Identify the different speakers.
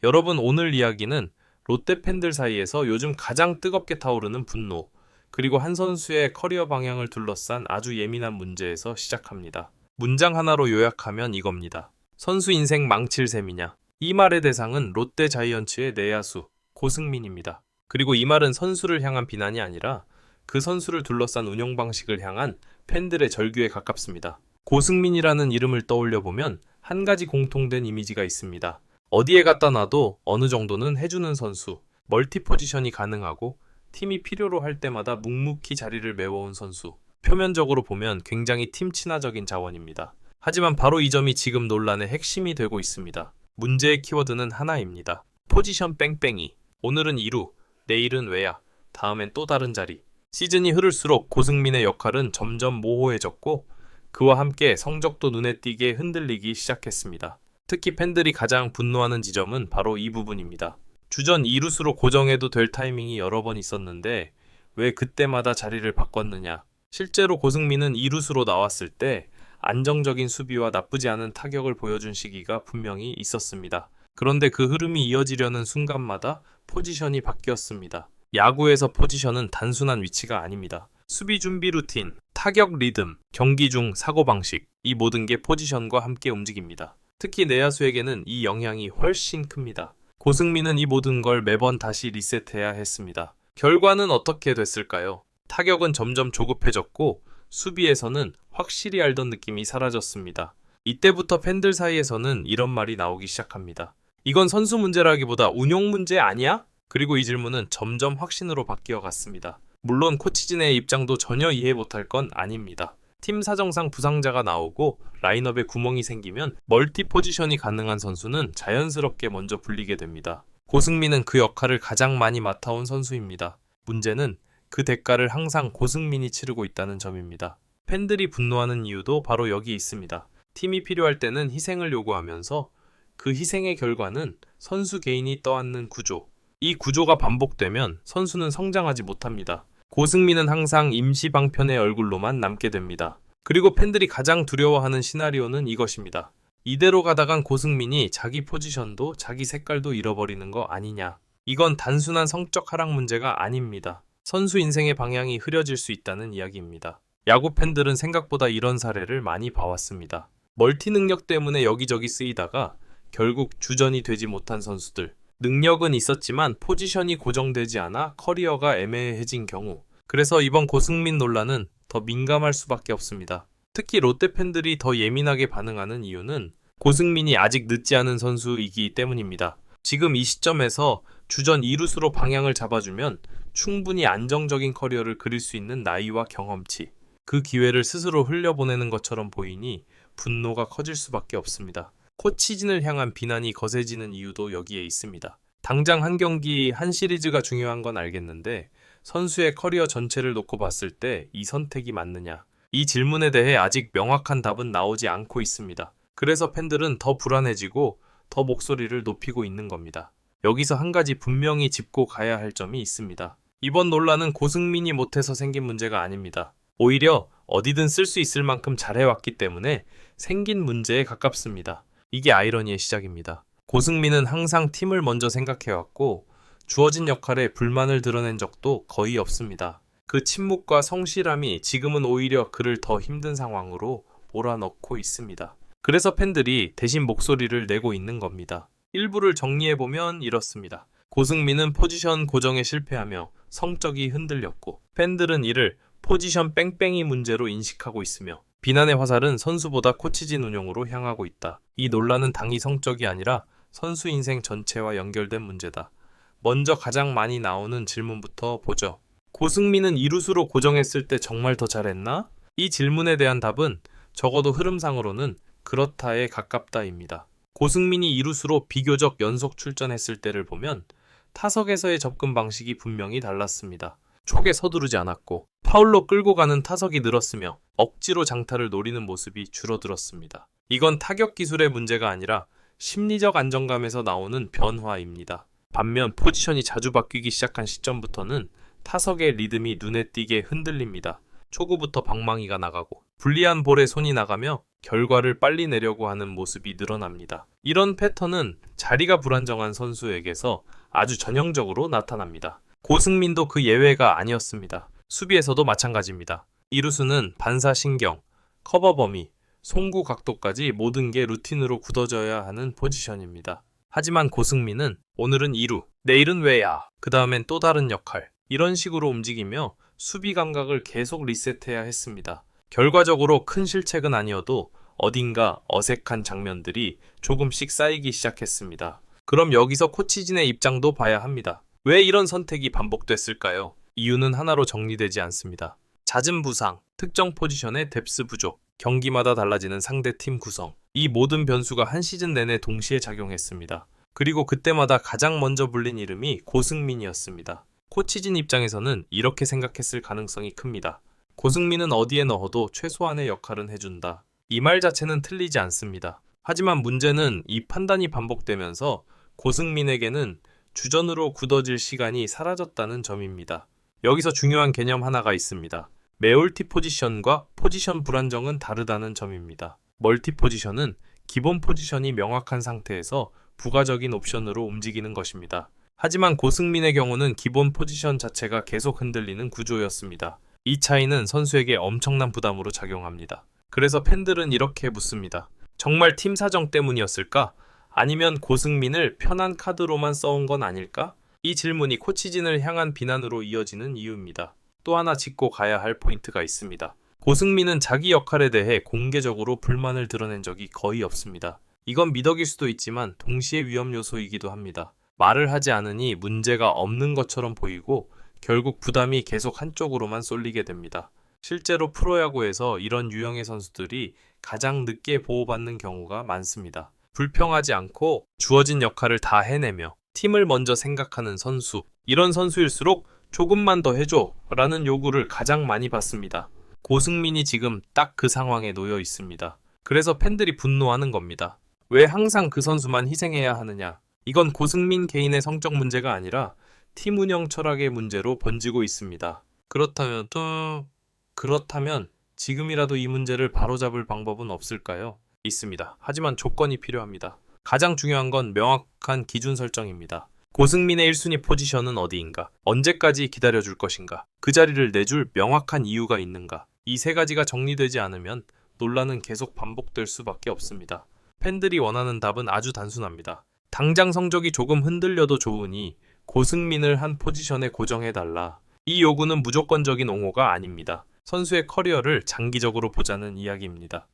Speaker 1: 여러분, 오늘 이야기는 롯데 팬들 사이에서 요즘 가장 뜨겁게 타오르는 분노, 그리고 한 선수의 커리어 방향을 둘러싼 아주 예민한 문제에서 시작합니다. 문장 하나로 요약하면 이겁니다. 선수 인생 망칠 셈이냐? 이 말의 대상은 롯데 자이언츠의 내야수 고승민입니다. 그리고 이 말은 선수를 향한 비난이 아니라 그 선수를 둘러싼 운영 방식을 향한 팬들의 절규에 가깝습니다. 고승민이라는 이름을 떠올려 보면 한 가지 공통된 이미지가 있습니다. 어디에 갖다 놔도 어느 정도는 해주는 선수, 멀티 포지션이 가능하고 팀이 필요로 할 때마다 묵묵히 자리를 메워온 선수. 표면적으로 보면 굉장히 팀 친화적인 자원입니다. 하지만 바로 이 점이 지금 논란의 핵심이 되고 있습니다. 문제의 키워드는 하나입니다. 포지션 뺑뺑이. 오늘은 2루, 내일은 외야, 다음엔 또 다른 자리. 시즌이 흐를수록 고승민의 역할은 점점 모호해졌고 그와 함께 성적도 눈에 띄게 흔들리기 시작했습니다. 특히 팬들이 가장 분노하는 지점은 바로 이 부분입니다. 주전 2루수로 고정해도 될 타이밍이 여러 번 있었는데 왜 그때마다 자리를 바꿨느냐. 실제로 고승민은 2루수로 나왔을 때 안정적인 수비와 나쁘지 않은 타격을 보여준 시기가 분명히 있었습니다. 그런데 그 흐름이 이어지려는 순간마다 포지션이 바뀌었습니다. 야구에서 포지션은 단순한 위치가 아닙니다. 수비 준비 루틴, 타격 리듬, 경기 중 사고방식, 이 모든 게 포지션과 함께 움직입니다. 특히 내야수에게는 이 영향이 훨씬 큽니다. 고승민은 이 모든 걸 매번 다시 리셋해야 했습니다. 결과는 어떻게 됐을까요? 타격은 점점 조급해졌고 수비에서는 확실히 알던 느낌이 사라졌습니다. 이때부터 팬들 사이에서는 이런 말이 나오기 시작합니다. 이건 선수 문제라기보다 운용 문제 아니야? 그리고 이 질문은 점점 확신으로 바뀌어 갔습니다. 물론 코치진의 입장도 전혀 이해 못할 건 아닙니다. 팀 사정상 부상자가 나오고 라인업에 구멍이 생기면 멀티 포지션이 가능한 선수는 자연스럽게 먼저 불리게 됩니다. 고승민은 그 역할을 가장 많이 맡아온 선수입니다. 문제는 그 대가를 항상 고승민이 치르고 있다는 점입니다. 팬들이 분노하는 이유도 바로 여기 있습니다. 팀이 필요할 때는 희생을 요구하면서 그 희생의 결과는 선수 개인이 떠안는 구조. 이 구조가 반복되면 선수는 성장하지 못합니다. 고승민은 항상 임시 방편의 얼굴로만 남게 됩니다. 그리고 팬들이 가장 두려워하는 시나리오는 이것입니다. 이대로 가다간 고승민이 자기 포지션도 자기 색깔도 잃어버리는 거 아니냐. 이건 단순한 성적 하락 문제가 아닙니다. 선수 인생의 방향이 흐려질 수 있다는 이야기입니다. 야구 팬들은 생각보다 이런 사례를 많이 봐왔습니다. 멀티 능력 때문에 여기저기 쓰이다가 결국 주전이 되지 못한 선수들. 능력은 있었지만 포지션이 고정되지 않아 커리어가 애매해진 경우. 그래서 이번 고승민 논란은 더 민감할 수밖에 없습니다. 특히 롯데 팬들이 더 예민하게 반응하는 이유는 고승민이 아직 늦지 않은 선수이기 때문입니다. 지금 이 시점에서 주전 2루수로 방향을 잡아주면 충분히 안정적인 커리어를 그릴 수 있는 나이와 경험치, 그 기회를 스스로 흘려보내는 것처럼 보이니 분노가 커질 수밖에 없습니다. 코치진을 향한 비난이 거세지는 이유도 여기에 있습니다. 당장 한 경기, 한 시리즈가 중요한 건 알겠는데 선수의 커리어 전체를 놓고 봤을 때 이 선택이 맞느냐? 이 질문에 대해 아직 명확한 답은 나오지 않고 있습니다. 그래서 팬들은 더 불안해지고 더 목소리를 높이고 있는 겁니다. 여기서 한 가지 분명히 짚고 가야 할 점이 있습니다. 이번 논란은 고승민이 못해서 생긴 문제가 아닙니다. 오히려 어디든 쓸 수 있을 만큼 잘해왔기 때문에 생긴 문제에 가깝습니다. 이게 아이러니의 시작입니다. 고승민은 항상 팀을 먼저 생각해왔고 주어진 역할에 불만을 드러낸 적도 거의 없습니다. 그 침묵과 성실함이 지금은 오히려 그를 더 힘든 상황으로 몰아넣고 있습니다. 그래서 팬들이 대신 목소리를 내고 있는 겁니다. 일부를 정리해보면 이렇습니다. 고승민은 포지션 고정에 실패하며 성적이 흔들렸고 팬들은 이를 포지션 뺑뺑이 문제로 인식하고 있으며 비난의 화살은 선수보다 코치진 운용으로 향하고 있다. 이 논란은 당이 성적이 아니라 선수 인생 전체와 연결된 문제다. 먼저 가장 많이 나오는 질문부터 보죠. 고승민은 2루수로 고정했을 때 정말 더 잘했나? 이 질문에 대한 답은 적어도 흐름상으로는 그렇다에 가깝다입니다. 고승민이 2루수로 비교적 연속 출전했을 때를 보면 타석에서의 접근 방식이 분명히 달랐습니다. 촉에 서두르지 않았고 파울로 끌고 가는 타석이 늘었으며 억지로 장타를 노리는 모습이 줄어들었습니다. 이건 타격 기술의 문제가 아니라 심리적 안정감에서 나오는 변화입니다. 반면 포지션이 자주 바뀌기 시작한 시점부터는 타석의 리듬이 눈에 띄게 흔들립니다. 초구부터 방망이가 나가고 불리한 볼에 손이 나가며 결과를 빨리 내려고 하는 모습이 늘어납니다. 이런 패턴은 자리가 불안정한 선수에게서 아주 전형적으로 나타납니다. 고승민도 그 예외가 아니었습니다. 수비에서도 마찬가지입니다. 이루수는 반사신경, 커버 범위, 송구 각도까지 모든 게 루틴으로 굳어져야 하는 포지션입니다. 하지만 고승민은 오늘은 2루, 내일은 외야, 그 다음엔 또 다른 역할, 이런 식으로 움직이며 수비 감각을 계속 리셋해야 했습니다. 결과적으로 큰 실책은 아니어도 어딘가 어색한 장면들이 조금씩 쌓이기 시작했습니다. 그럼 여기서 코치진의 입장도 봐야 합니다. 왜 이런 선택이 반복됐을까요? 이유는 하나로 정리되지 않습니다. 잦은 부상, 특정 포지션의 뎁스 부족, 경기마다 달라지는 상대팀 구성, 이 모든 변수가 한 시즌 내내 동시에 작용했습니다. 그리고 그때마다 가장 먼저 불린 이름이 고승민이었습니다. 코치진 입장에서는 이렇게 생각했을 가능성이 큽니다. 고승민은 어디에 넣어도 최소한의 역할은 해준다. 이 말 자체는 틀리지 않습니다. 하지만 문제는 이 판단이 반복되면서 고승민에게는 주전으로 굳어질 시간이 사라졌다는 점입니다. 여기서 중요한 개념 하나가 있습니다. 매올티 포지션과 포지션 불안정은 다르다는 점입니다. 멀티 포지션은 기본 포지션이 명확한 상태에서 부가적인 옵션으로 움직이는 것입니다. 하지만 고승민의 경우는 기본 포지션 자체가 계속 흔들리는 구조였습니다. 이 차이는 선수에게 엄청난 부담으로 작용합니다. 그래서 팬들은 이렇게 묻습니다. 정말 팀 사정 때문이었을까? 아니면 고승민을 편한 카드로만 써온 건 아닐까? 이 질문이 코치진을 향한 비난으로 이어지는 이유입니다. 또 하나 짚고 가야 할 포인트가 있습니다. 고승민은 자기 역할에 대해 공개적으로 불만을 드러낸 적이 거의 없습니다. 이건 미덕일 수도 있지만 동시에 위험 요소이기도 합니다. 말을 하지 않으니 문제가 없는 것처럼 보이고 결국 부담이 계속 한쪽으로만 쏠리게 됩니다. 실제로 프로야구에서 이런 유형의 선수들이 가장 늦게 보호받는 경우가 많습니다. 불평하지 않고 주어진 역할을 다 해내며 팀을 먼저 생각하는 선수, 이런 선수일수록 조금만 더 해줘 라는 요구를 가장 많이 받습니다. 고승민이 지금 딱 그 상황에 놓여 있습니다. 그래서 팬들이 분노하는 겁니다. 왜 항상 그 선수만 희생해야 하느냐? 이건 고승민 개인의 성적 문제가 아니라 팀 운영 철학의 문제로 번지고 있습니다. 그렇다면 지금이라도 이 문제를 바로잡을 방법은 없을까요? 있습니다. 하지만 조건이 필요합니다. 가장 중요한 건 명확한 기준 설정입니다. 고승민의 1순위 포지션은 어디인가? 언제까지 기다려줄 것인가? 그 자리를 내줄 명확한 이유가 있는가? 이 세 가지가 정리되지 않으면 논란은 계속 반복될 수밖에 없습니다. 팬들이 원하는 답은 아주 단순합니다. 당장 성적이 조금 흔들려도 좋으니 고승민을 한 포지션에 고정해달라. 이 요구는 무조건적인 옹호가 아닙니다. 선수의 커리어를 장기적으로 보자는 이야기입니다.